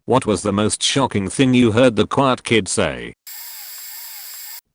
What was the most shocking thing you heard the quiet kid say?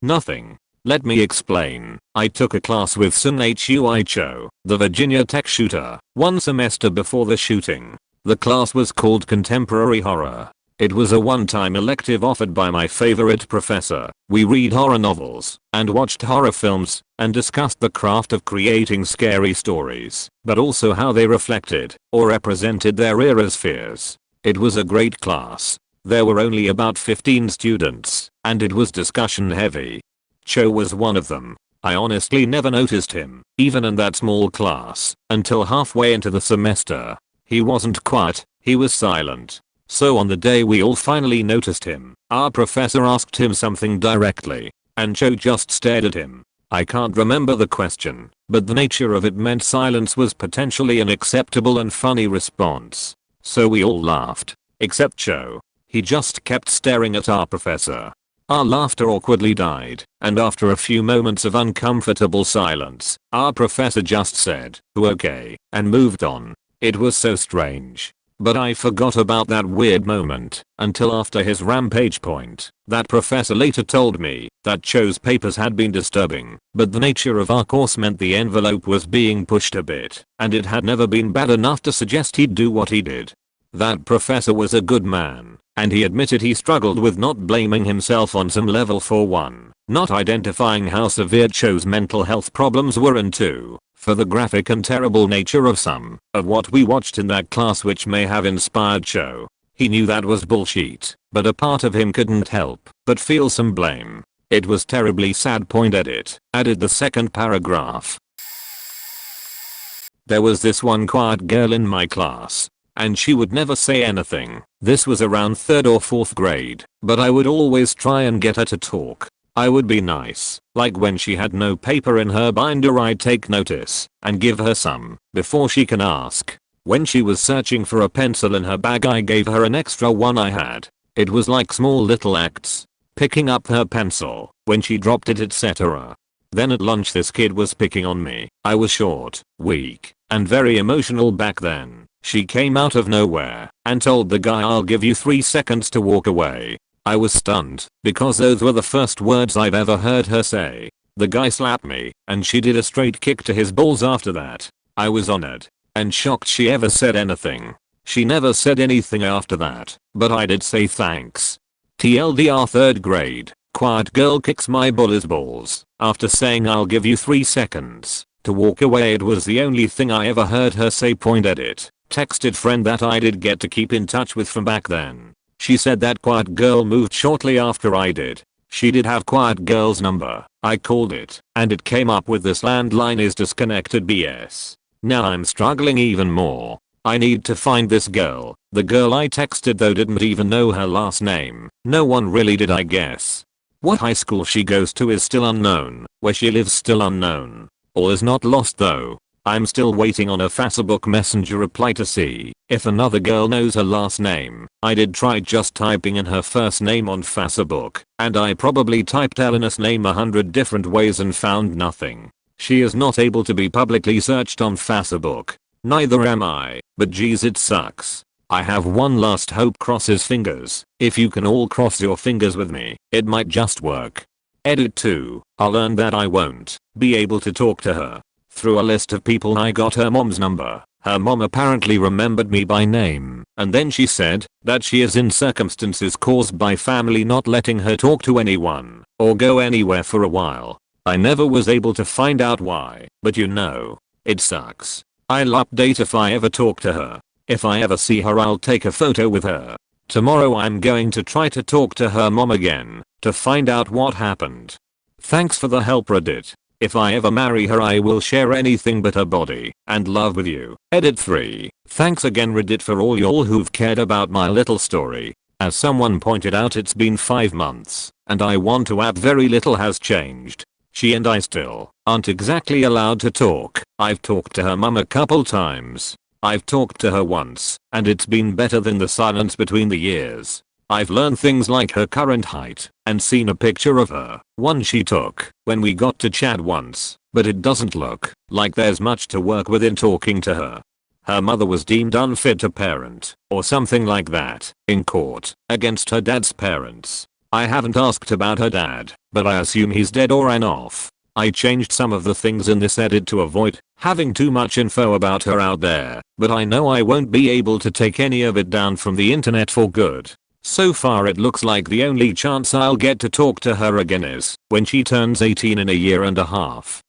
Nothing. Let me explain. I took a class with Sun Hui Cho, the Virginia Tech shooter, one semester before the shooting. The class was called Contemporary Horror. It was a one-time elective offered by my favorite professor. We read horror novels and watched horror films and discussed the craft of creating scary stories, but also how they reflected or represented their era's fears. It was a great class. There were only about 15 students, and it was discussion heavy. Cho was one of them. I honestly never noticed him, even in that small class, until halfway into the semester. He wasn't quiet, he was silent. So on the day we all finally noticed him, our professor asked him something directly, and Cho just stared at him. I can't remember the question, but the nature of it meant silence was potentially an acceptable and funny response. So we all laughed, except Cho. He just kept staring at our professor. Our laughter awkwardly died, and after a few moments of uncomfortable silence, our professor just said, "Okay," and moved on. It was so strange. But I forgot about that weird moment until after his rampage point. That professor later told me that Cho's papers had been disturbing, but the nature of our course meant the envelope was being pushed a bit, and it had never been bad enough to suggest he'd do what he did. That professor was a good man, and he admitted he struggled with not blaming himself on some level for one, not identifying how severe Cho's mental health problems were, and two, for the graphic and terrible nature of some of what we watched in that class, which may have inspired Cho. He knew that was bullshit, but a part of him couldn't help but feel some blame. It was terribly sad. Edit. Added the second paragraph. There was this one quiet girl in my class, and she would never say anything. This was around 3rd or 4th grade, but I would always try and get her to talk. I would be nice, like when she had no paper in her binder I'd take notice and give her some before she can ask. When she was searching for a pencil in her bag I gave her an extra one I had. It was like small little acts. Picking up her pencil when she dropped it, etc. Then at lunch this kid was picking on me. I was short, weak, and very emotional back then. She came out of nowhere and told the guy, "I'll give you 3 seconds to walk away." I was stunned because those were the first words I've ever heard her say. The guy slapped me and she did a straight kick to his balls after that. I was honored and shocked she ever said anything. She never said anything after that, but I did say thanks. TLDR 3rd grade, quiet girl kicks my bully's balls after saying "I'll give you 3 seconds to walk away." It was the only thing I ever heard her say. Edit. Texted friend that I did get to keep in touch with from back then. She said that quiet girl moved shortly after I did. She did have quiet girl's number. I called it, and it came up with "this landline is disconnected BS." Now I'm struggling even more. I need to find this girl. The girl I texted though didn't even know her last name. No one really did, I guess. What high school she goes to is still unknown. Where she lives still unknown. All is not lost though. I'm still waiting on a Facebook Messenger reply to see if another girl knows her last name. I did try just typing in her first name on Facebook, and I probably typed Eleanor's name 100 different ways and found nothing. She is not able to be publicly searched on Facebook. Neither am I, but geez, it sucks. I have one last hope, cross his fingers. If you can all cross your fingers with me, it might just work. Edit 2. I learned that I won't be able to talk to her. Through a list of people I got her mom's number. Her mom apparently remembered me by name, and then she said that she is in circumstances caused by family not letting her talk to anyone or go anywhere for a while. I never was able to find out why, but you know, it sucks. I'll update if I ever talk to her. If I ever see her I'll take a photo with her. Tomorrow I'm going to try to talk to her mom again to find out what happened. Thanks for the help, Reddit. If I ever marry her I will share anything but her body and love with you. Edit 3. Thanks again Reddit for all y'all who've cared about my little story. As someone pointed out, it's been 5 months, and I want to add very little has changed. She and I still aren't exactly allowed to talk. I've talked to her mum a couple times. I've talked to her once, and it's been better than the silence between the years. I've learned things like her current height and seen a picture of her, one she took when we got to chat once, but it doesn't look like there's much to work with in talking to her. Her mother was deemed unfit to parent, or something like that, in court, against her dad's parents. I haven't asked about her dad, but I assume he's dead or ran off. I changed some of the things in this edit to avoid having too much info about her out there, but I know I won't be able to take any of it down from the internet for good. So far it looks like the only chance I'll get to talk to her again is when she turns 18 in a year and a half.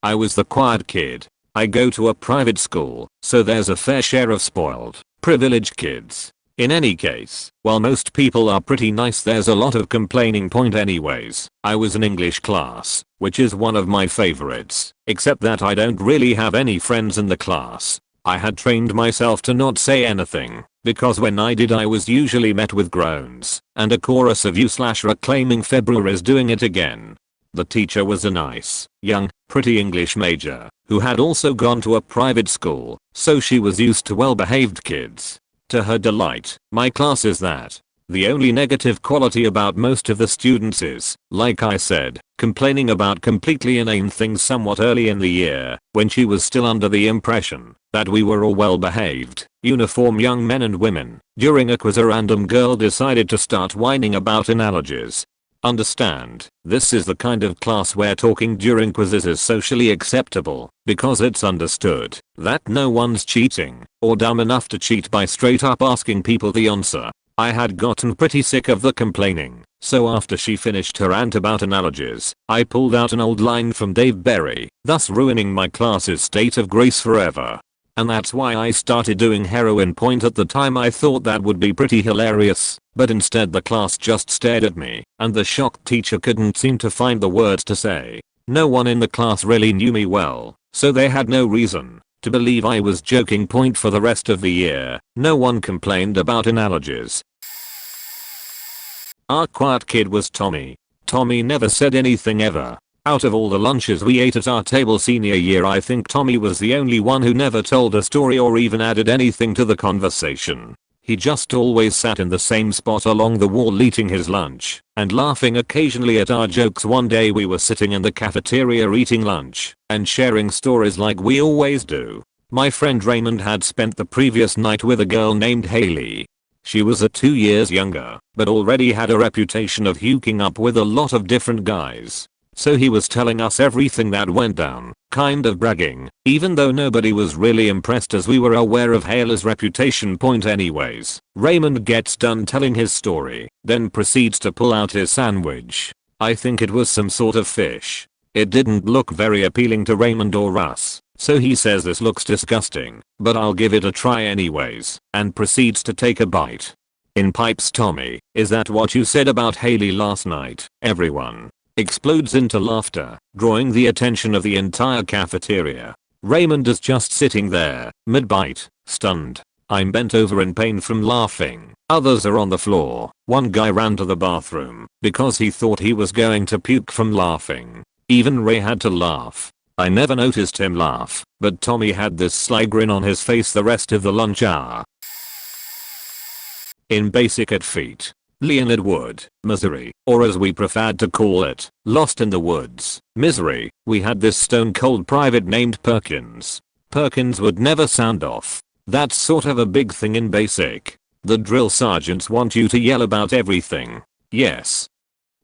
I was the quiet kid. I go to a private school, so there's a fair share of spoiled, privileged kids. In any case, while most people are pretty nice, there's a lot of complaining point anyways. I was in English class, which is one of my favorites, except that I don't really have any friends in the class. I had trained myself to not say anything, because when I did I was usually met with groans and a chorus of you/r claiming February's doing it again. The teacher was a nice, young, pretty English major, who had also gone to a private school, so she was used to well-behaved kids. To her delight, my class is that. The only negative quality about most of the students is, like I said, complaining about completely inane things somewhat early in the year, when she was still under the impression that we were all well-behaved, uniform young men and women. During a quiz a random girl decided to start whining about analogies. Understand, this is the kind of class where talking during quizzes is socially acceptable, because it's understood that no one's cheating, or dumb enough to cheat by straight up asking people the answer. I had gotten pretty sick of the complaining, so after she finished her rant about analogies, I pulled out an old line from Dave Berry, thus ruining my class's state of grace forever. And that's why I started doing heroin point. At the time I thought that would be pretty hilarious, but instead the class just stared at me, and the shocked teacher couldn't seem to find the words to say. No one in the class really knew me well, so they had no reason to believe I was joking point for the rest of the year. No one complained about analogies. Our quiet kid was Tommy. Tommy never said anything ever. Out of all the lunches we ate at our table senior year, I think Tommy was the only one who never told a story or even added anything to the conversation. He just always sat in the same spot along the wall eating his lunch and laughing occasionally at our jokes. One day we were sitting in the cafeteria eating lunch and sharing stories like we always do. My friend Raymond had spent the previous night with a girl named Haley. She was 2 years younger, but already had a reputation of hooking up with a lot of different guys. So he was telling us everything that went down, kind of bragging, even though nobody was really impressed as we were aware of Haley's reputation point anyways. Raymond gets done telling his story, then proceeds to pull out his sandwich. I think it was some sort of fish. It didn't look very appealing to Raymond or us, so he says this looks disgusting, but I'll give it a try anyways, and proceeds to take a bite. In pipes Tommy, "Is that what you said about Haley last night?" Everyone explodes into laughter, drawing the attention of the entire cafeteria. Raymond is just sitting there, mid-bite, stunned. I'm bent over in pain from laughing. Others are on the floor. One guy ran to the bathroom because he thought he was going to puke from laughing. Even Ray had to laugh. I never noticed him laugh, but Tommy had this sly grin on his face the rest of the lunch hour. In basic at feet. Leonard Wood, Missouri, or as we preferred to call it, Lost in the Woods, Missouri, we had this stone cold private named Perkins. Perkins would never sound off. That's sort of a big thing in basic. The drill sergeants want you to yell about everything. Yes.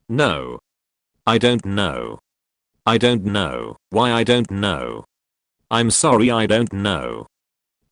No. I don't know. I don't know. Why I don't know. I'm sorry I don't know.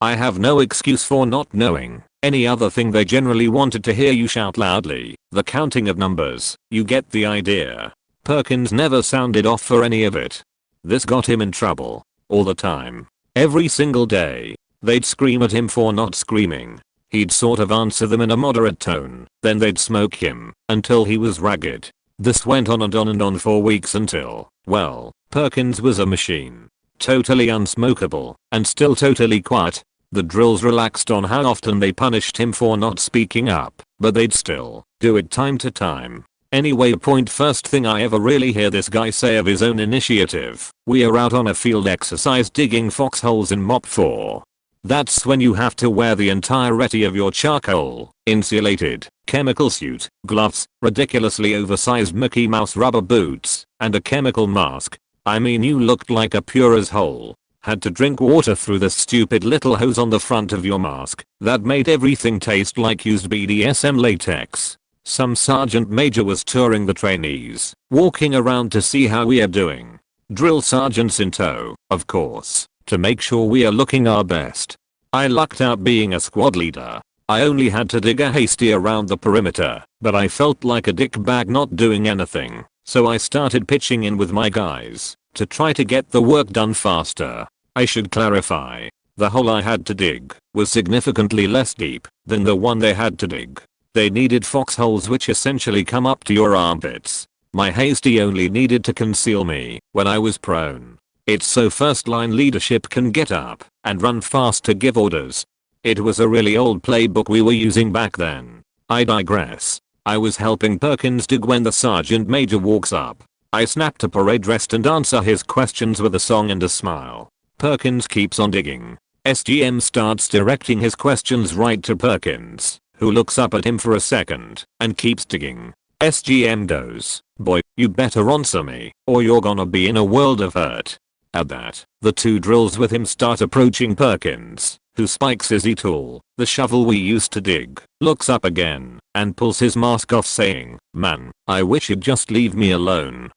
I have no excuse for not knowing. Any other thing they generally wanted to hear you shout loudly. The counting of numbers. You get the idea. Perkins never sounded off for any of it. This got him in trouble. All the time. Every single day. They'd scream at him for not screaming. He'd sort of answer them in a moderate tone. Then they'd smoke him until he was ragged. This went on and on and on for weeks until, well, Perkins was a machine. Totally unsmokable and still totally quiet. The drills relaxed on how often they punished him for not speaking up, but they'd still do it time to time. Anyway, first thing I ever really hear this guy say of his own initiative. We are out on a field exercise digging foxholes in Mop 4. That's when you have to wear the entirety of your charcoal, insulated, chemical suit, gloves, ridiculously oversized Mickey Mouse rubber boots, and a chemical mask. I mean, you looked like a pure as hole. had to drink water through the stupid little hose on the front of your mask that made everything taste like used BDSM latex. Some sergeant major was touring the trainees, walking around to see how we are doing. Drill sergeants in tow, of course, to make sure we are looking our best. I lucked out being a squad leader. I only had to dig a hasty around the perimeter, but I felt like a dickbag not doing anything, so I started pitching in with my guys to try to get the work done faster. I should clarify, the hole I had to dig was significantly less deep than the one they had to dig. They needed foxholes which essentially come up to your armpits. My hasty only needed to conceal me when I was prone. It's so first line leadership can get up and run fast to give orders. It was a really old playbook we were using back then. I digress. I was helping Perkins dig when the sergeant major walks up. I snap to parade rest and answer his questions with a song and a smile. Perkins keeps on digging. SGM starts directing his questions right to Perkins, who looks up at him for a second and keeps digging. SGM goes, "Boy, you better answer me, or you're gonna be in a world of hurt." At that, the two drills with him start approaching Perkins, who spikes his e-tool, the shovel we used to dig, looks up again, and pulls his mask off saying, "Man, I wish you'd just leave me alone."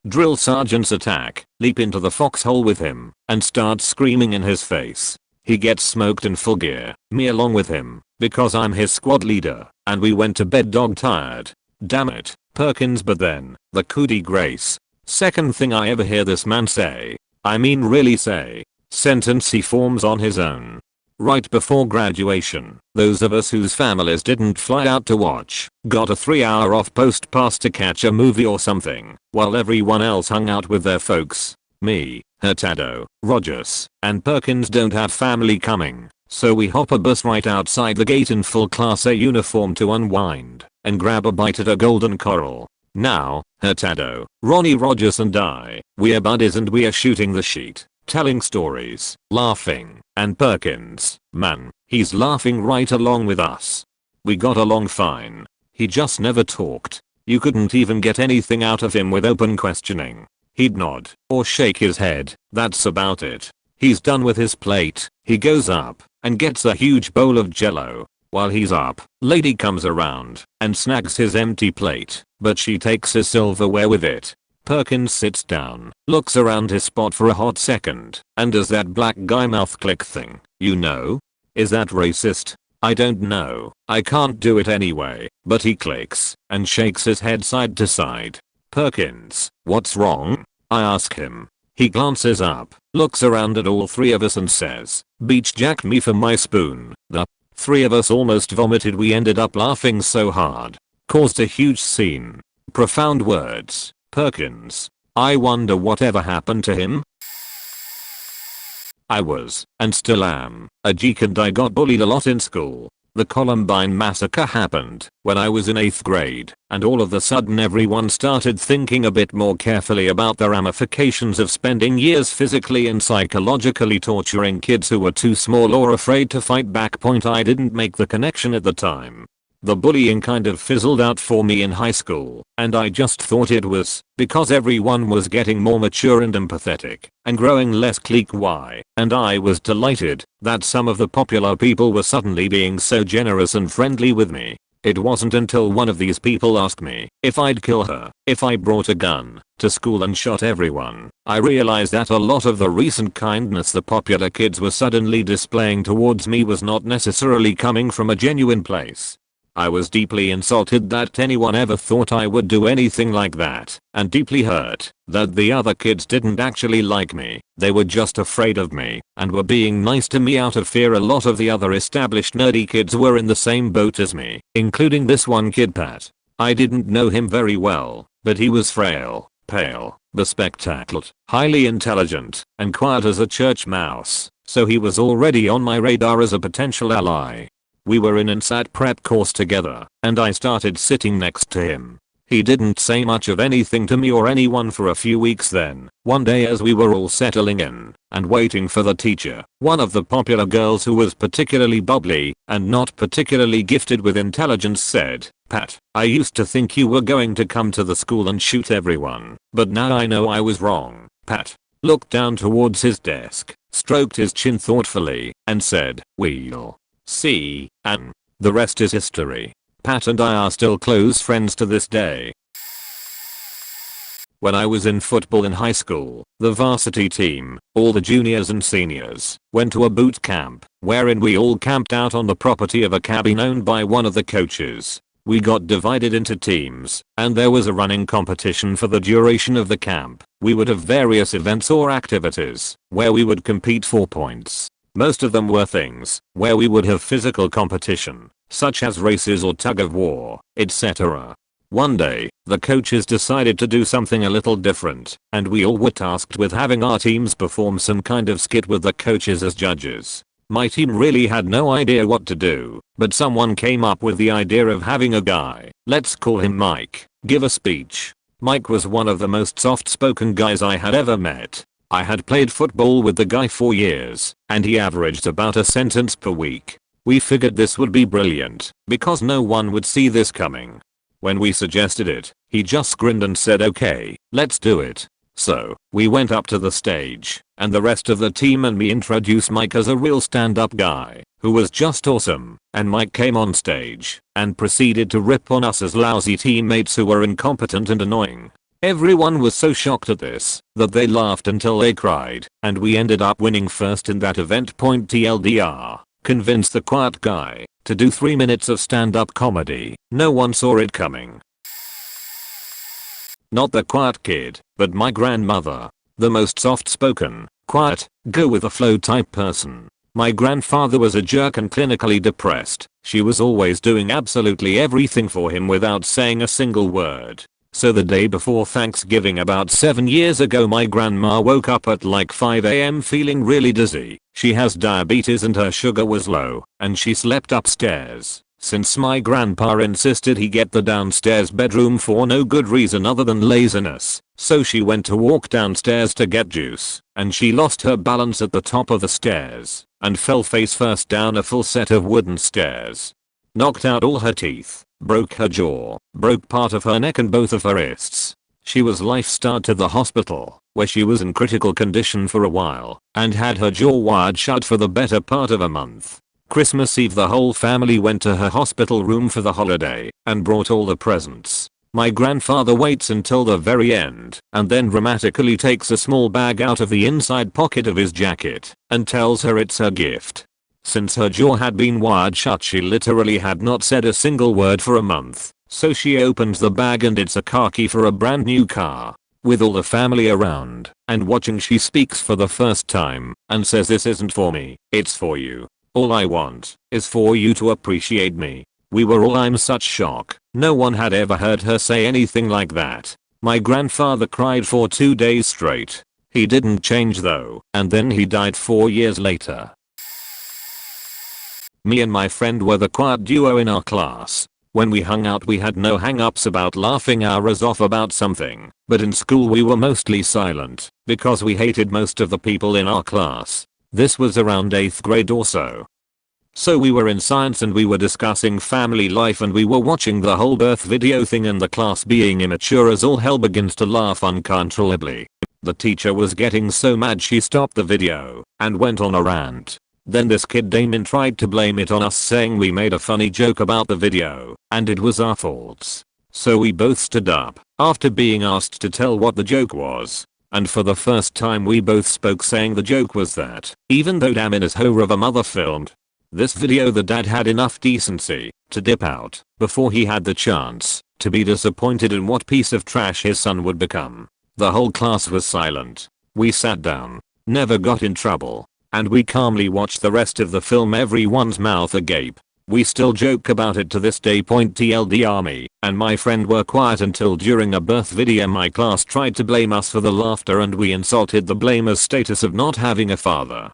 Drill sergeants attack, leap into the foxhole with him, and start screaming in his face. He gets smoked in full gear, me along with him, because I'm his squad leader, and we went to bed dog tired. Damn it, Perkins, but then, the coup de grace. Second thing I ever hear this man say, I mean really say, sentence he forms on his own. Right before graduation, those of us whose families didn't fly out to watch, got a 3-hour off post pass to catch a movie or something, while everyone else hung out with their folks. Me, Hurtado, Rogers, and Perkins don't have family coming, so we hop a bus right outside the gate in full Class A uniform to unwind and grab a bite at a Golden Corral. Now, Hurtado, Ronnie Rogers and I, we are buddies and we are shooting the sheet, telling stories, laughing, and Perkins, man, he's laughing right along with us. We got along fine. He just never talked. You couldn't even get anything out of him with open questioning. He'd nod or shake his head, that's about it. He's done with his plate, he goes up and gets a huge bowl of jello. While he's up, lady comes around and snags his empty plate, but she takes his silverware with it. Perkins sits down, looks around his spot for a hot second, and does that black guy mouth click thing, you know? Is that racist? I don't know, I can't do it anyway, but he clicks and shakes his head side to side. Perkins, what's wrong? I ask him. He glances up, looks around at all three of us and says, beach jacked me for my spoon. The three of us almost vomited. We ended up laughing so hard. Caused a huge scene. Profound words. Perkins. I wonder whatever happened to him. I was, and still am, a geek and I got bullied a lot in school. The Columbine massacre happened when I was in 8th grade, and all of a sudden everyone started thinking a bit more carefully about the ramifications of spending years physically and psychologically torturing kids who were too small or afraid to fight back. I didn't make the connection at the time. The bullying kind of fizzled out for me in high school, and I just thought it was because everyone was getting more mature and empathetic and growing less clique-y, and I was delighted that some of the popular people were suddenly being so generous and friendly with me. It wasn't until one of these people asked me if I'd kill her if I brought a gun to school and shot everyone, I realized that a lot of the recent kindness the popular kids were suddenly displaying towards me was not necessarily coming from a genuine place. I was deeply insulted that anyone ever thought I would do anything like that, and deeply hurt that the other kids didn't actually like me. They were just afraid of me and were being nice to me out of fear. A lot of the other established nerdy kids were in the same boat as me, including this one kid Pat. I didn't know him very well, but he was frail, pale, bespectacled, highly intelligent, and quiet as a church mouse, so he was already on my radar as a potential ally. We were in an SAT prep course together, and I started sitting next to him. He didn't say much of anything to me or anyone for a few weeks. Then, one day as we were all settling in and waiting for the teacher, one of the popular girls who was particularly bubbly and not particularly gifted with intelligence said, "Pat, I used to think you were going to come to the school and shoot everyone, but now I know I was wrong." Pat looked down towards his desk stroked his chin thoughtfully, and said, "We'll see, and the rest is history." Pat and I are still close friends to this day. When I was in football in high school, the varsity team, all the juniors and seniors, went to a boot camp, wherein we all camped out on the property of a cabin owned by one of the coaches. We got divided into teams, and there was a running competition for the duration of the camp. We would have various events or activities, where we would compete for points. Most of them were things, where we would have physical competition, such as races or tug of war, etc. One day, the coaches decided to do something a little different, and we all were tasked with having our teams perform some kind of skit with the coaches as judges. My team really had no idea what to do, but someone came up with the idea of having a guy, let's call him Mike, give a speech. Mike was one of the most soft-spoken guys I had ever met. I had played football with the guy for years, and he averaged about a sentence per week. We figured this would be brilliant, because no one would see this coming. When we suggested it, he just grinned and said, "Okay, let's do it." So, we went up to the stage, and the rest of the team and me introduced Mike as a real stand-up guy, who was just awesome, and Mike came on stage, and proceeded to rip on us as lousy teammates who were incompetent and annoying. Everyone was so shocked at this, that they laughed until they cried, and we ended up winning first in that event. TLDR, convinced the quiet guy to do 3 minutes of stand-up comedy. No one saw it coming. Not the quiet kid, but my grandmother. The most soft-spoken, quiet, go-with-the-flow type person. My grandfather was a jerk and clinically depressed. She was always doing absolutely everything for him without saying a single word. So the day before Thanksgiving about 7 years ago, my grandma woke up at like 5 AM feeling really dizzy. She has diabetes and her sugar was low, and she slept upstairs. Since my grandpa insisted he get the downstairs bedroom for no good reason other than laziness, so she went to walk downstairs to get juice, and she lost her balance at the top of the stairs, and fell face first down a full set of wooden stairs. Knocked out all her teeth, broke her jaw, broke part of her neck and both of her wrists. She was life-starved to the hospital, where she was in critical condition for a while, and had her jaw wired shut for the better part of a month. Christmas Eve the whole family went to her hospital room for the holiday, and brought all the presents. My grandfather waits until the very end, and then dramatically takes a small bag out of the inside pocket of his jacket, and tells her it's her gift. Since her jaw had been wired shut, she literally had not said a single word for a month, so she opens the bag and it's a car key for a brand new car. With all the family around, and watching, she speaks for the first time, and says, "This isn't for me, it's for you. All I want is for you to appreciate me." We were all in such shock. No one had ever heard her say anything like that. My grandfather cried for 2 days straight. He didn't change though, and then he died 4 years later. Me and my friend were the quiet duo in our class. When we hung out we had no hang-ups about laughing hours off about something, but in school we were mostly silent, because we hated most of the people in our class. This was around 8th grade or so. So we were in science and we were discussing family life and we were watching the whole birth video thing, and the class, being immature as all hell, begins to laugh uncontrollably. The teacher was getting so mad she stopped the video and went on a rant. Then this kid Damien tried to blame it on us, saying we made a funny joke about the video and it was our faults. So we both stood up after being asked to tell what the joke was. And for the first time we both spoke, saying the joke was that even though Damina's hoe of a mother filmed this video, the dad had enough decency to dip out before he had the chance to be disappointed in what piece of trash his son would become. The whole class was silent. We sat down, never got in trouble, and we calmly watched the rest of the film, everyone's mouth agape. We still joke about it to this day. TLDR, me and my friend were quiet until during a birth video my class tried to blame us for the laughter and we insulted the blamer's status of not having a father.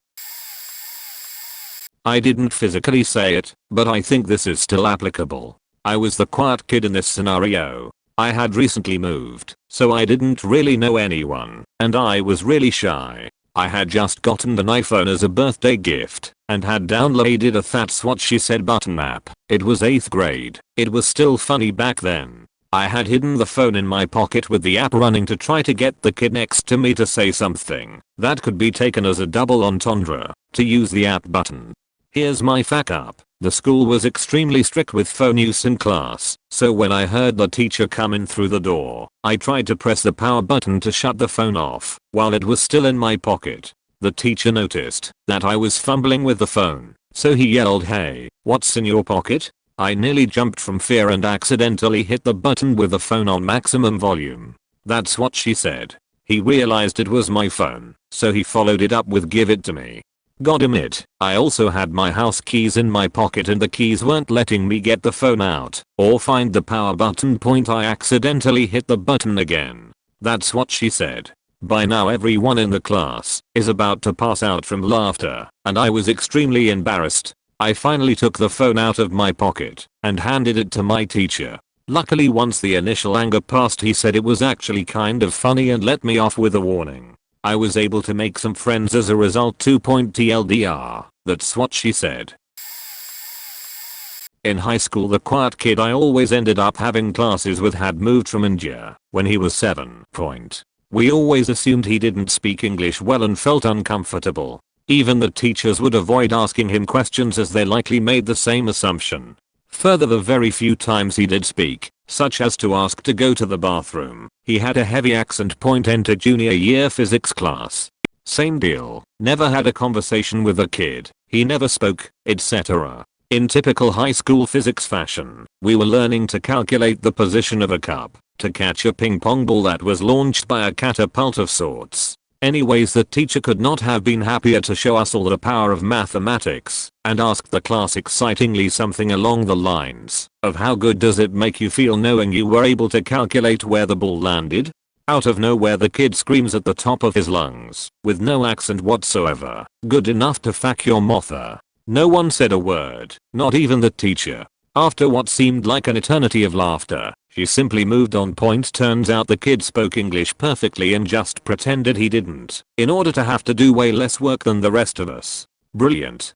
I didn't physically say it, but I think this is still applicable. I was the quiet kid in this scenario. I had recently moved, so I didn't really know anyone, and I was really shy. I had just gotten an iPhone as a birthday gift and had downloaded a That's What She Said button app. It was 8th grade. It was still funny back then. I had hidden the phone in my pocket with the app running to try to get the kid next to me to say something that could be taken as a double entendre to use the app button. Here's my fuck up. The school was extremely strict with phone use in class, so when I heard the teacher come in through the door, I tried to press the power button to shut the phone off while it was still in my pocket. The teacher noticed that I was fumbling with the phone, so he yelled, "Hey, what's in your pocket?" I nearly jumped from fear and accidentally hit the button with the phone on maximum volume. That's what she said. He realized it was my phone, so he followed it up with "Give it to me." God damn it, I also had my house keys in my pocket and the keys weren't letting me get the phone out or find the power button. I accidentally hit the button again. That's what she said. By now everyone in the class is about to pass out from laughter, and I was extremely embarrassed. I finally took the phone out of my pocket and handed it to my teacher. Luckily, once the initial anger passed, he said it was actually kind of funny and let me off with a warning. I was able to make some friends as a result. TLDR, that's what she said. In high school, the quiet kid I always ended up having classes with had moved from India when he was 7. We always assumed he didn't speak English well and felt uncomfortable. Even the teachers would avoid asking him questions as they likely made the same assumption. Further, the very few times he did speak, such as to ask to go to the bathroom, he had a heavy accent. Enter junior year physics class. Same deal, never had a conversation with a kid, he never spoke, etc. In typical high school physics fashion, we were learning to calculate the position of a cup to catch a ping pong ball that was launched by a catapult of sorts. Anyways, the teacher could not have been happier to show us all the power of mathematics and asked the class excitingly something along the lines of, "How good does it make you feel knowing you were able to calculate where the ball landed?" Out of nowhere, the kid screams at the top of his lungs with no accent whatsover, "Good enough to fuck your mother." No one said a word, not even the teacher. After what seemed like an eternity of laughter, she simply moved on. Turns out the kid spoke English perfectly and just pretended he didn't, in order to have to do way less work than the rest of us. Brilliant.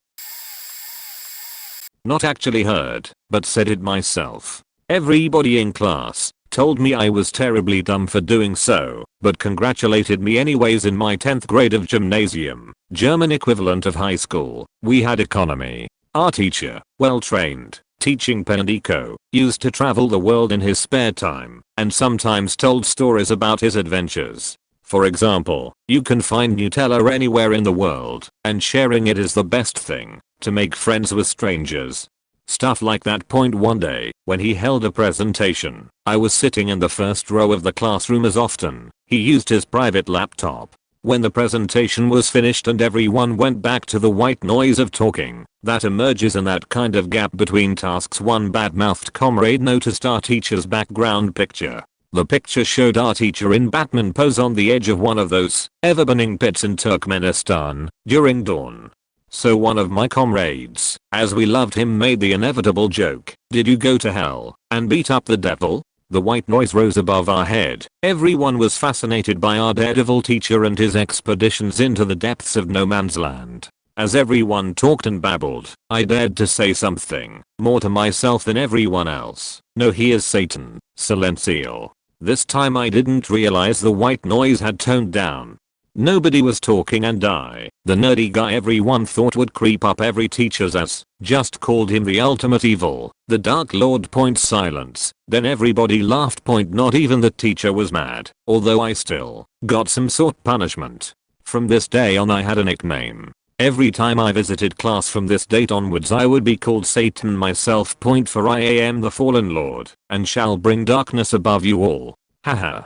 Not actually heard, but said it myself. Everybody in class told me I was terribly dumb for doing so, but congratulated me anyways. In my 10th grade of gymnasium, German equivalent of high school, we had economy. Our teacher, well trained, teaching pen and eco, used to travel the world in his spare time and sometimes told stories about his adventures. For example, you can find Nutella anywhere in the world, and sharing it is the best thing to make friends with strangers. Stuff like that. One day, when he held a presentation, I was sitting in the first row of the classroom. As often, he used his private laptop. When the presentation was finished and everyone went back to the white noise of talking that emerges in that kind of gap between tasks, one bad-mouthed comrade noticed our teacher's background picture. The picture showed our teacher in Batman pose on the edge of one of those ever-burning pits in Turkmenistan during dawn. So one of my comrades, as we loved him, made the inevitable joke, "Did you go to hell and beat up the devil?" The white noise rose above our head. Everyone was fascinated by our daredevil teacher and his expeditions into the depths of no man's land. As everyone talked and babbled, I dared to say something more to myself than everyone else. "No, he is Satan, Silencio." This time I didn't realize the white noise had toned down. Nobody was talking, and I, the nerdy guy everyone thought would creep up every teacher's ass, just called him the ultimate evil, the Dark Lord. Silence. Then everybody laughed. Not even the teacher was mad, although I still got some sort punishment. From this day on I had a nickname. Every time I visited class from this date onwards I would be called Satan myself. For I am the fallen lord, and shall bring darkness above you all. Haha.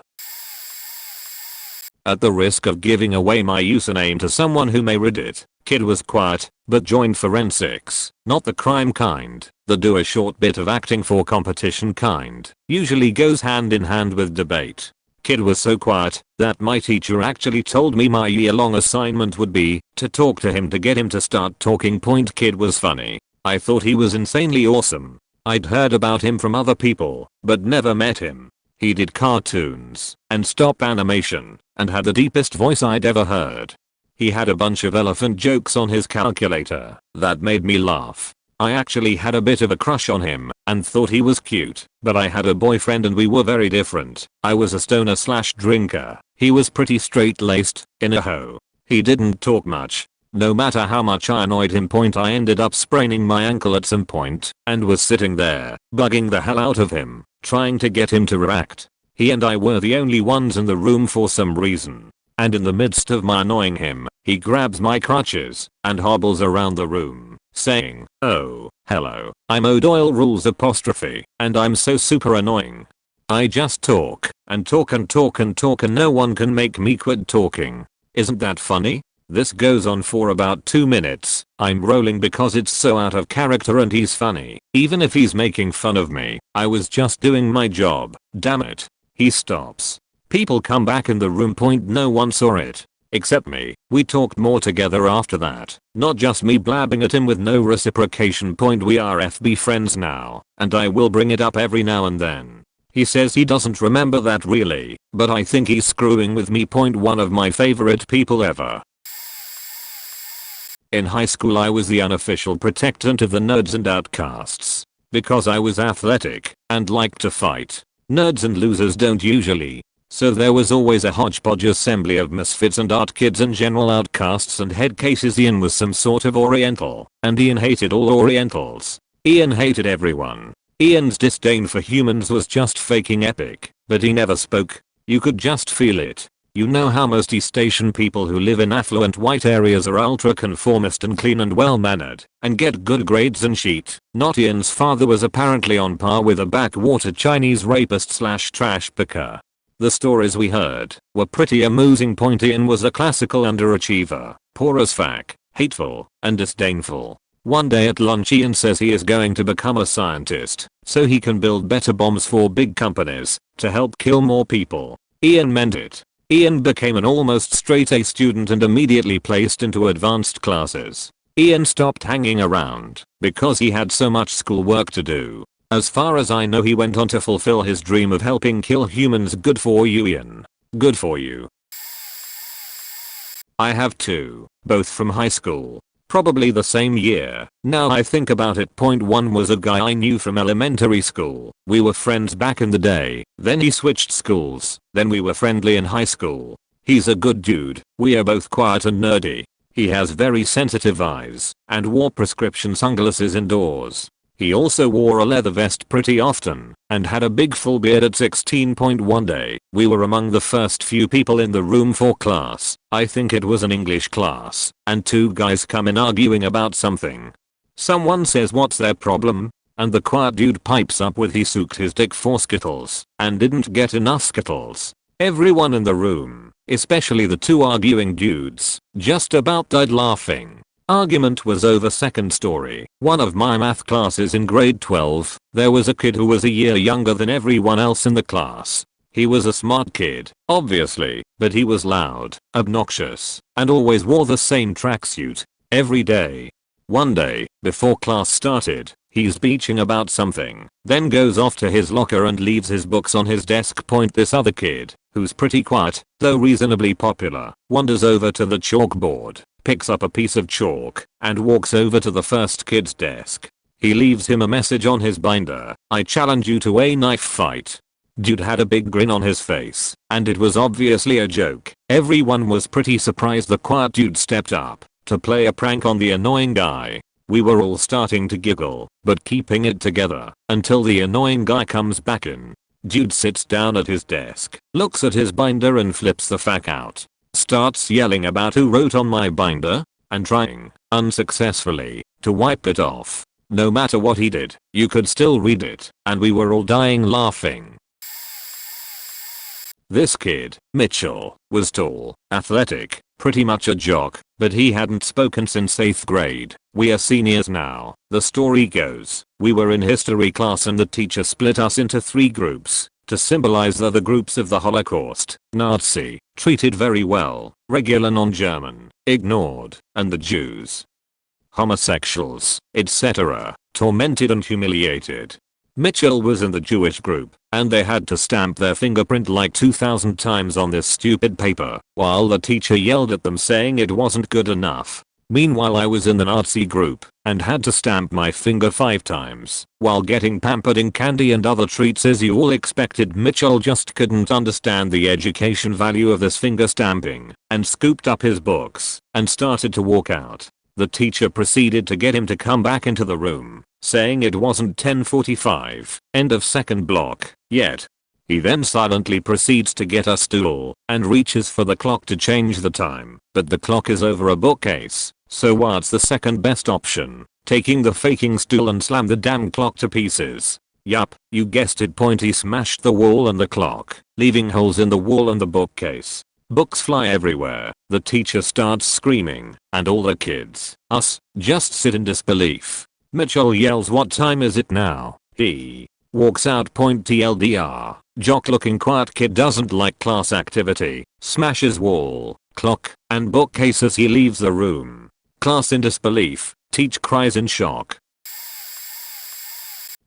At the risk of giving away my username to someone who may read it, kid was quiet, but joined forensics, not the crime kind, the do a short bit of acting for competition kind, usually goes hand in hand with debate. Kid was so quiet that my teacher actually told me my year-long assignment would be to talk to him to get him to start talking. Kid was funny. I thought he was insanely awesome. I'd heard about him from other people, but never met him. He did cartoons and stop animation and had the deepest voice I'd ever heard. He had a bunch of elephant jokes on his calculator that made me laugh. I actually had a bit of a crush on him and thought he was cute, but I had a boyfriend and we were very different. I was a stoner slash drinker. He was pretty straight-laced, in a hoe. He didn't talk much. No matter how much I annoyed him, I ended up spraining my ankle at some point and was sitting there, bugging the hell out of him, trying to get him to react. He and I were the only ones in the room for some reason. And in the midst of my annoying him, he grabs my crutches and hobbles around the room, saying, "Oh, hello, I'm O'Doyle rules apostrophe, and I'm so super annoying. I just talk and talk and talk and talk and no one can make me quit talking. Isn't that funny?" This goes on for about 2 minutes. I'm rolling because it's so out of character and he's funny. Even if he's making fun of me, I was just doing my job. Damn it. He stops. People come back in the room. No one saw it. Except me. We talked more together after that. Not just me blabbing at him with no reciprocation. We are FB friends now, and I will bring it up every now and then. He says he doesn't remember that really, but I think he's screwing with me. One of my favorite people ever. In high school I was the unofficial protectant of the nerds and outcasts. Because I was athletic and liked to fight. Nerds and losers don't usually. So there was always a hodgepodge assembly of misfits and art kids and general outcasts and head cases. Ian was some sort of Oriental, and Ian hated all Orientals. Ian hated everyone. Ian's disdain for humans was just faking epic, but he never spoke. You could just feel it. You know how most East Asian people who live in affluent white areas are ultra conformist and clean and well mannered and get good grades and shit. Not Ian's father was apparently on par with a backwater Chinese rapist slash trash picker. The stories we heard were pretty amusing. Ian was a classical underachiever, poor as fuck, hateful, and disdainful. One day at lunch Ian says he is going to become a scientist so he can build better bombs for big companies to help kill more people. Ian meant it. Ian became an almost straight A student and immediately placed into advanced classes. Ian stopped hanging around because he had so much schoolwork to do. As far as I know he went on to fulfill his dream of helping kill humans. Good for you, Ian. Good for you. I have two, both from high school. Probably the same year. Now I think about it. One was a guy I knew from elementary school. We were friends back in the day. Then he switched schools. Then we were friendly in high school. He's a good dude. We are both quiet and nerdy. He has very sensitive eyes and wore prescription sunglasses indoors. He also wore a leather vest pretty often and had a big full beard at 16. One day, we were among the first few people in the room for class. I think it was an English class, and two guys come in arguing about something. Someone says what's their problem? And the quiet dude pipes up with he sucked his dick for Skittles and didn't get enough Skittles. Everyone in the room, especially the two arguing dudes, just about died laughing. Argument was over. Second story. One of my math classes in grade 12, there was a kid who was a year younger than everyone else in the class. He was a smart kid, obviously, but he was loud, obnoxious, and always wore the same tracksuit every day. One day, before class started, he's bitching about something, then goes off to his locker and leaves his books on his desk. This other kid, who's pretty quiet, though reasonably popular, wanders over to the chalkboard, picks up a piece of chalk, and walks over to the first kid's desk. He leaves him a message on his binder. "I challenge you to a knife fight." Dude had a big grin on his face, and it was obviously a joke. Everyone was pretty surprised. The quiet dude stepped up to play a prank on the annoying guy. We were all starting to giggle, but keeping it together until the annoying guy comes back in. Dude sits down at his desk, looks at his binder and flips the fuck out. Starts yelling about who wrote on my binder, and trying, unsuccessfully, to wipe it off. No matter what he did, you could still read it, and we were all dying laughing. This kid, Mitchell, was tall, athletic, pretty much a jock, but he hadn't spoken since 8th grade. We are seniors now. The story goes, we were in history class and the teacher split us into 3 groups to symbolize the groups of the Holocaust: Nazi, treated very well, regular non-German, ignored, and the Jews. Homosexuals, etc., tormented and humiliated. Mitchell was in the Jewish group, and they had to stamp their fingerprint like 2,000 times on this stupid paper, while the teacher yelled at them saying it wasn't good enough. Meanwhile I was in the Nazi group, and had to stamp my finger 5 times while getting pampered in candy and other treats as you all expected. Mitchell just couldn't understand the education value of this finger stamping and scooped up his books and started to walk out. The teacher proceeded to get him to come back into the room, saying it wasn't 10:45, end of second block, yet. He then silently proceeds to get a stool and reaches for the clock to change the time, but the clock is over a bookcase, so what's the second best option? Taking the faking stool and slam the damn clock to pieces. Yup, you guessed it, Pointy smashed the wall and the clock, leaving holes in the wall and the bookcase. Books fly everywhere, the teacher starts screaming, and all the kids, us, just sit in disbelief. Mitchell yells, "What time is it now?" He walks out. Pointy LDR, jock looking quiet kid doesn't like class activity, smashes wall, clock, and bookcase as he leaves the room. Class in disbelief, teach cries in shock.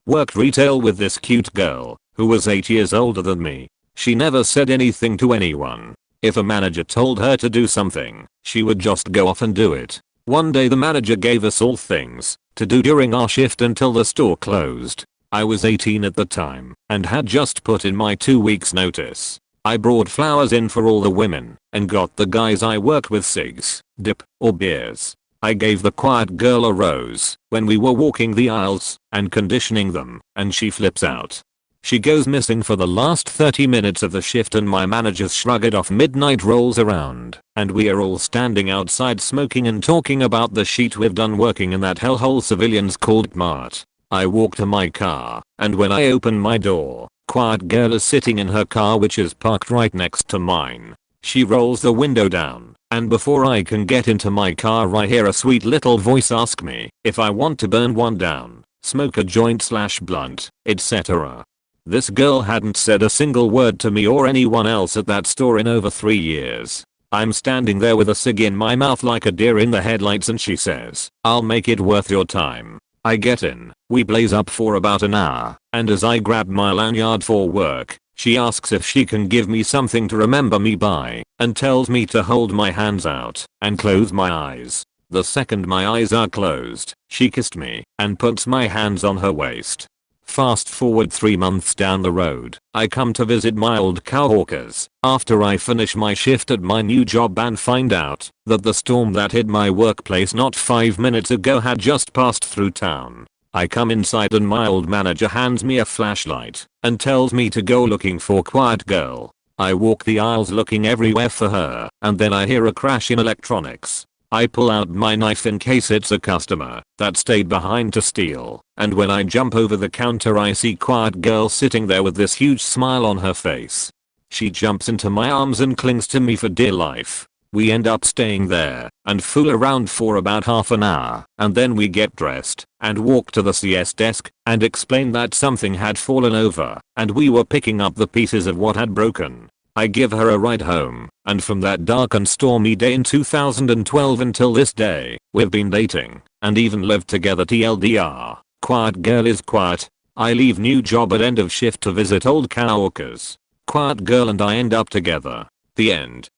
Worked retail with this cute girl, who was 8 years older than me. She never said anything to anyone. If a manager told her to do something, she would just go off and do it. One day the manager gave us all things to do during our shift until the store closed. I was 18 at the time and had just put in my 2 weeks notice. I brought flowers in for all the women and got the guys I worked with cigs, dip, or beers. I gave the quiet girl a rose when we were walking the aisles and conditioning them, and she flips out. She goes missing for the last 30 minutes of the shift and my manager's shrug it off. Midnight rolls around and we are all standing outside smoking and talking about the shit we've done working in that hellhole civilians called Mart. I walk to my car, and when I open my door, quiet girl is sitting in her car which is parked right next to mine. She rolls the window down, and before I can get into my car I hear a sweet little voice ask me if I want to burn one down, smoke a joint/blunt, etc. This girl hadn't said a single word to me or anyone else at that store in over 3 years. I'm standing there with a cig in my mouth like a deer in the headlights and she says, "I'll make it worth your time." I get in, we blaze up for about an hour, and as I grab my lanyard for work, she asks if she can give me something to remember me by, and tells me to hold my hands out and close my eyes. The second my eyes are closed, she kissed me and puts my hands on her waist. Fast forward 3 months down the road, I come to visit my old coworkers after I finish my shift at my new job and find out that the storm that hit my workplace not 5 minutes ago had just passed through town. I come inside and my old manager hands me a flashlight and tells me to go looking for quiet girl. I walk the aisles looking everywhere for her, and then I hear a crash in electronics. I pull out my knife in case it's a customer that stayed behind to steal, and when I jump over the counter I see quiet girl sitting there with this huge smile on her face. She jumps into my arms and clings to me for dear life. We end up staying there and fool around for about half an hour, and then we get dressed and walk to the CS desk and explain that something had fallen over and we were picking up the pieces of what had broken. I give her a ride home, and from that dark and stormy day in 2012 until this day, we've been dating and even lived together. TLDR, quiet girl is quiet. I leave new job at end of shift to visit old coworkers. Quiet girl and I end up together. The end.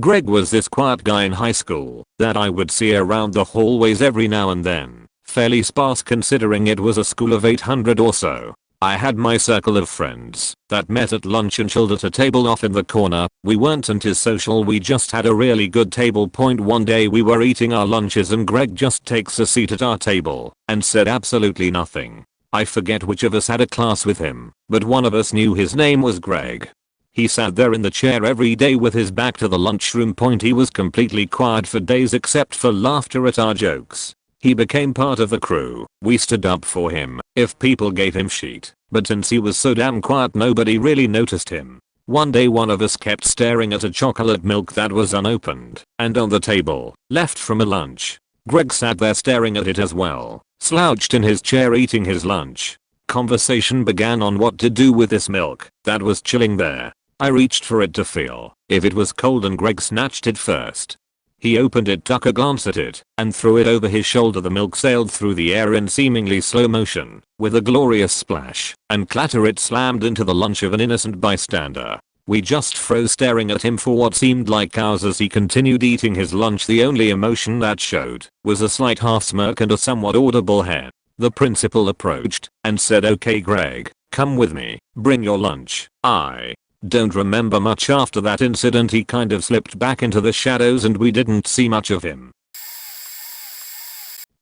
Greg was this quiet guy in high school that I would see around the hallways every now and then, fairly sparse considering it was a school of 800 or so. I had my circle of friends that met at lunch and chilled at a table off in the corner. We weren't antisocial, we just had a really good table. One day we were eating our lunches and Greg just takes a seat at our table and said absolutely nothing. I forget which of us had a class with him, but one of us knew his name was Greg. He sat there in the chair every day with his back to the lunchroom. He was completely quiet for days except for laughter at our jokes. He became part of the crew. We stood up for him if people gave him shit, but since he was so damn quiet nobody really noticed him. One day one of us kept staring at a chocolate milk that was unopened and on the table, left from a lunch. Greg sat there staring at it as well, slouched in his chair eating his lunch. Conversation began on what to do with this milk that was chilling there. I reached for it to feel if it was cold and Greg snatched it first. He opened it, took a glance at it, and threw it over his shoulder. The milk sailed through the air in seemingly slow motion. With a glorious splash and clatter it slammed into the lunch of an innocent bystander. We just froze staring at him for what seemed like hours as he continued eating his lunch. The only emotion that showed was a slight half smirk and a somewhat audible head. The principal approached and said, "Okay Greg, come with me, bring your lunch." I don't remember much after that incident. He kind of slipped back into the shadows and we didn't see much of him.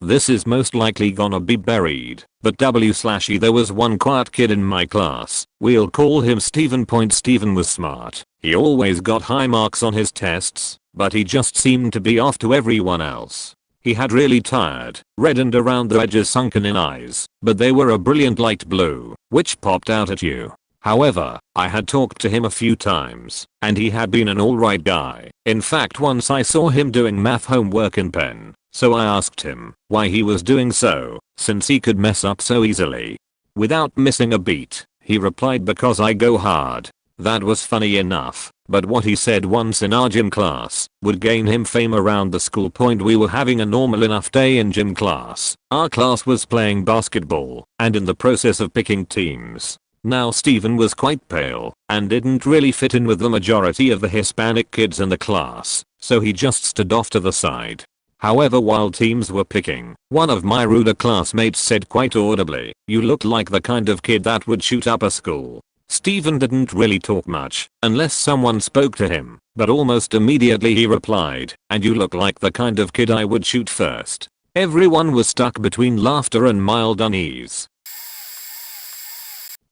This is most likely gonna be buried, but w/e there was one quiet kid in my class. We'll call him Steven. Steven was smart. He always got high marks on his tests, but he just seemed to be off to everyone else. He had really tired, red and around the edges sunken in eyes, but they were a brilliant light blue, which popped out at you. However, I had talked to him a few times, and he had been an alright guy. In fact, once I saw him doing math homework in pen, so I asked him why he was doing so, since he could mess up so easily. Without missing a beat, he replied, "Because I go hard." That was funny enough, but what he said once in our gym class would gain him fame around the school. We were having a normal enough day in gym class. Our class was playing basketball and in the process of picking teams. Now Steven was quite pale and didn't really fit in with the majority of the Hispanic kids in the class, so he just stood off to the side. However, while teams were picking, one of my ruder classmates said quite audibly, "You look like the kind of kid that would shoot up a school." Steven didn't really talk much unless someone spoke to him, but almost immediately he replied, "And you look like the kind of kid I would shoot first." Everyone was stuck between laughter and mild unease.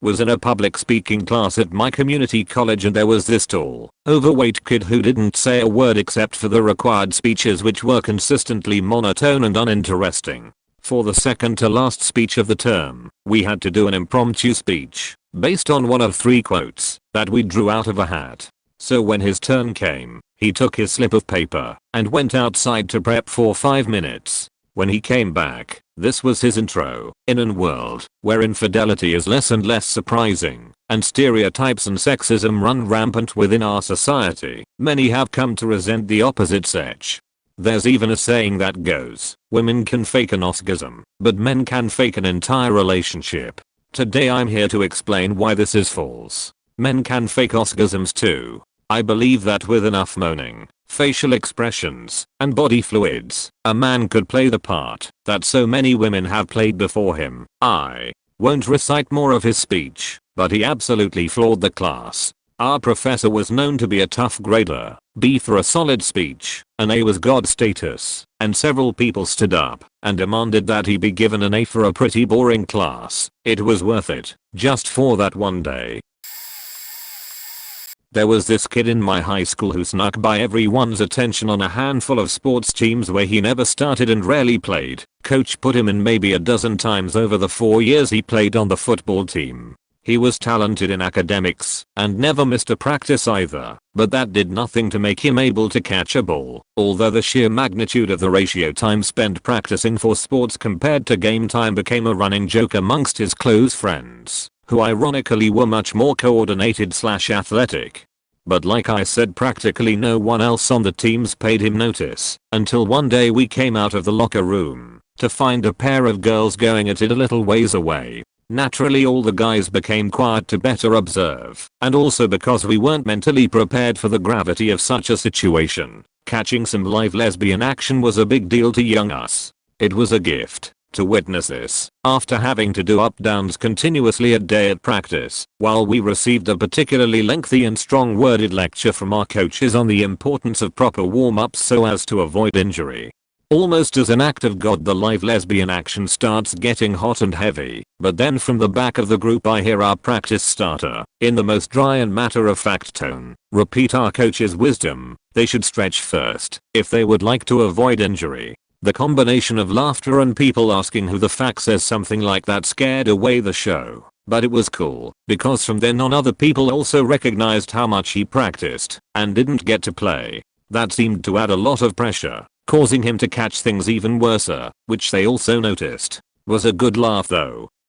Was in a public speaking class at my community college and there was this tall, overweight kid who didn't say a word except for the required speeches, which were consistently monotone and uninteresting. For the second to last speech of the term, we had to do an impromptu speech based on one of 3 quotes that we drew out of a hat. So when his turn came, he took his slip of paper and went outside to prep for 5 minutes. When he came back, this was his intro. In a world where infidelity is less and less surprising, and stereotypes and sexism run rampant within our society, many have come to resent the opposite sex. There's even a saying that goes, women can fake an orgasm, but men can fake an entire relationship. Today I'm here to explain why this is false. Men can fake orgasms too. I believe that with enough moaning, facial expressions, and body fluids, a man could play the part that so many women have played before him. I won't recite more of his speech, but he absolutely floored the class. Our professor was known to be a tough grader. B for a solid speech, an A was god status, and several people stood up and demanded that he be given an A for a pretty boring class. It was worth it, just for that one day. There was this kid in my high school who snuck by everyone's attention on a handful of sports teams where he never started and rarely played. Coach put him in maybe a dozen times over the 4 years he played on the football team. He was talented in academics and never missed a practice either, but that did nothing to make him able to catch a ball, although the sheer magnitude of the ratio time spent practicing for sports compared to game time became a running joke amongst his close friends, who ironically were much more coordinated/athletic. But like I said, practically no one else on the teams paid him notice, until one day we came out of the locker room to find a pair of girls going at it a little ways away. Naturally all the guys became quiet to better observe, and also because we weren't mentally prepared for the gravity of such a situation. Catching some live lesbian action was a big deal to young us. It was a gift to witness this after having to do up downs continuously a day at practice, while we received a particularly lengthy and strong worded lecture from our coaches on the importance of proper warm-ups so as to avoid injury. Almost as an act of God, the live lesbian action starts getting hot and heavy, but then from the back of the group I hear our practice starter, in the most dry and matter-of-fact tone, repeat our coach's wisdom: they should stretch first if they would like to avoid injury. The combination of laughter and people asking who the fuck says something like that scared away the show. But it was cool, because from then on other people also recognized how much he practiced and didn't get to play. That seemed to add a lot of pressure, causing him to catch things even worse, which they also noticed. Was a good laugh though.